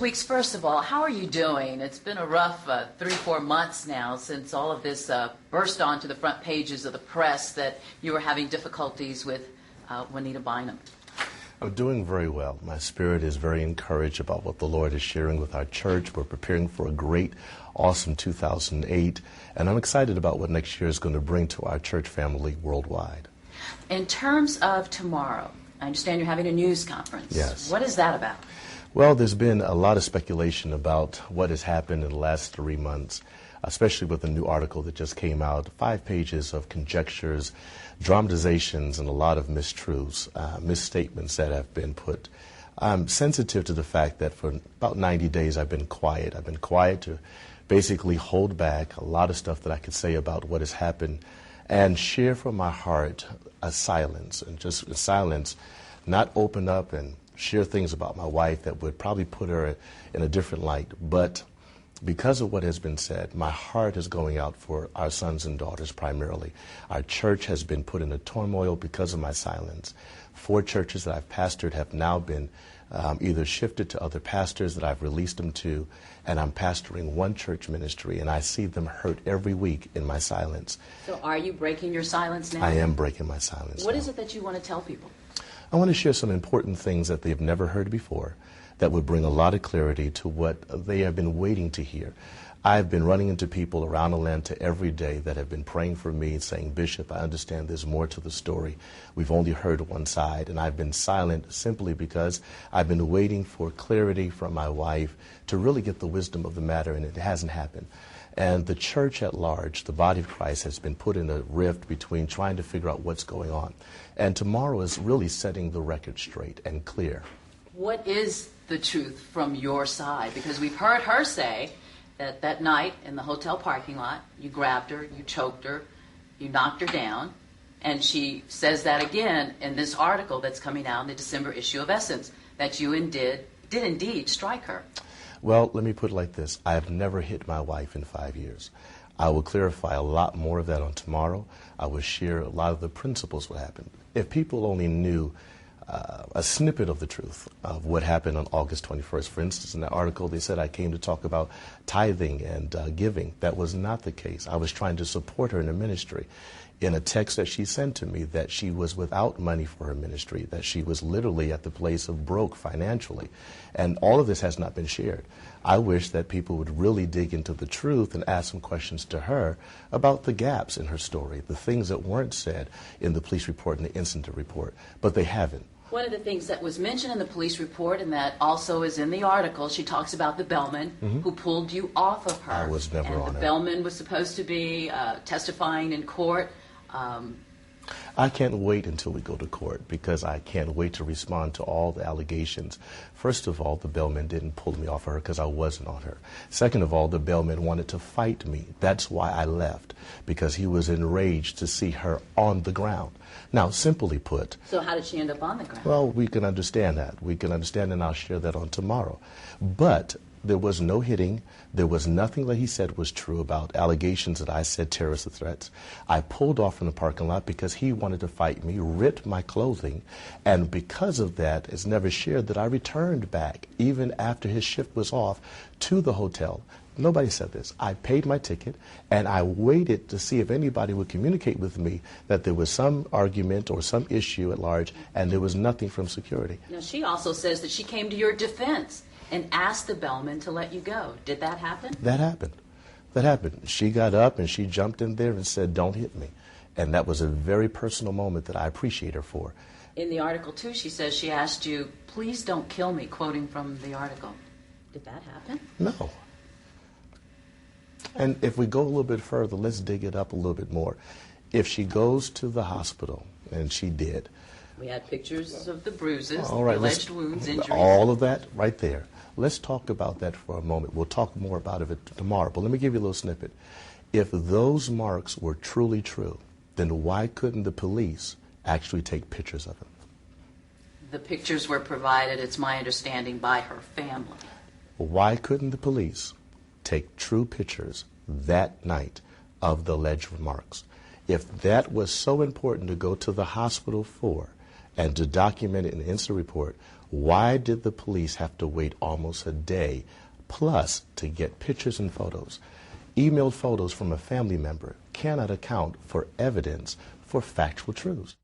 Weeks, first of all, how are you doing? It's been a rough 3-4 months now since all of this burst onto the front pages of the press that you were having difficulties with Juanita Bynum. I'm doing very well. My spirit is very encouraged about what the Lord is sharing with our church. We're preparing for a great, awesome 2008, and I'm excited about what next year is going to bring to our church family worldwide. In terms of tomorrow, I understand you're having a news conference. Yes. What is that about? Well, there's been a lot of speculation about what has happened in the last 3 months, especially with the new article that just came out, 5 pages of conjectures, dramatizations, and a lot of mistruths, misstatements that have been put. I'm sensitive to the fact that for about 90 days I've been quiet. I've been quiet to basically hold back a lot of stuff that I could say about what has happened and share from my heart a silence, and just silence, not open up and share things about my wife that would probably put her in a different light. But because of what has been said, my heart is going out for our sons and daughters primarily. Our church has been put in a turmoil because of my silence. 4 churches that I've pastored have now been either shifted to other pastors that I've released them to, and I'm pastoring 1 church ministry, and I see them hurt every week in my silence. So are you breaking your silence now? I am breaking my silence What now. is it that you want to tell people? I want to share some important things that they've never heard before that would bring a lot of clarity to what they have been waiting to hear. I've been running into people around Atlanta every day that have been praying for me, saying, Bishop, I understand there's more to the story. We've only heard one side, and I've been silent simply because I've been waiting for clarity from my wife to really get the wisdom of the matter, and it hasn't happened. And the church at large, the body of Christ, has been put in a rift between trying to figure out what's going on. And tomorrow is really setting the record straight and clear. What is the truth from your side? Because we've heard her say that that night in the hotel parking lot, you grabbed her, you choked her, you knocked her down, and she says that again in this article that's coming out in the December issue of Essence, that you did indeed strike her. Well, let me put it like this. I have never hit my wife in 5 years. I will clarify a lot more of that on tomorrow. I will share a lot of the principles what happened. If people only knew a snippet of the truth of what happened on August 21st. For instance, in that article, they said I came to talk about tithing and giving. That was not the case. I was trying to support her in her ministry. In a text that she sent to me, that she was without money for her ministry, that she was literally at the place of broke financially. And all of this has not been shared. I wish that people would really dig into the truth and ask some questions to her about the gaps in her story, the things that weren't said in the police report and the incident report, but they haven't. One of the things that was mentioned in the police report, and that also is in the article, she talks about the bellman who pulled you off of her. I was never on her. The her. bellman was supposed to be testifying in court. I can't wait until we go to court because I can't wait to respond to all the allegations. First of all, the bellman didn't pull me off of her because I wasn't on her. Second of all, the bellman wanted to fight me. That's why I left, because he was enraged to see her on the ground. Now, simply put... So how did she end up on the ground? Well, we can understand that. We can understand, and I'll share that on tomorrow. But there was no hitting. There was nothing that he said was true about allegations that I said terrorist threats. I pulled off from the parking lot because he wanted to fight me, ripped my clothing, and because of that, it's never shared that I returned back, even after his shift was off, to the hotel. Nobody said this. I paid my ticket, and I waited to see if anybody would communicate with me that there was some argument or some issue at large, and there was nothing from security. Now, she also says that she came to your defense and asked the bellman to let you go. Did that happen? That happened. That happened. She got up and she jumped in there and said, "Don't hit me." And that was a very personal moment that I appreciate her for. In the article, too, she says she asked you, "Please don't kill me," quoting from the article. Did that happen? No. And if we go a little bit further, let's dig it up a little bit more. If she goes to the hospital, and she did. We had pictures of the bruises, all right, the alleged wounds, injuries. All of that right there. Let's talk about that for a moment. We'll talk more about it tomorrow, but let me give you a little snippet. If those marks were truly true, then why couldn't the police actually take pictures of them? The pictures were provided, it's my understanding, by her family. Why couldn't the police take true pictures that night of the alleged remarks? If that was so important to go to the hospital for and to document it in the incident report, Why did the police have to wait almost a day plus to get pictures and photos? Emailed photos from a family member cannot account for evidence for factual truths.